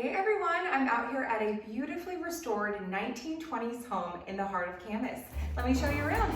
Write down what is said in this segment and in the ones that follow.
Hey everyone, I'm out here at a beautifully restored 1920s home in the heart of Camas. Let me show you around.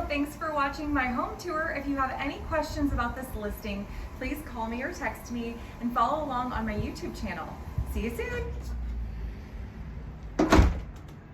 Thanks for watching my home tour. If you have any questions about this listing, please call me or text me and follow along on my YouTube channel. See you soon.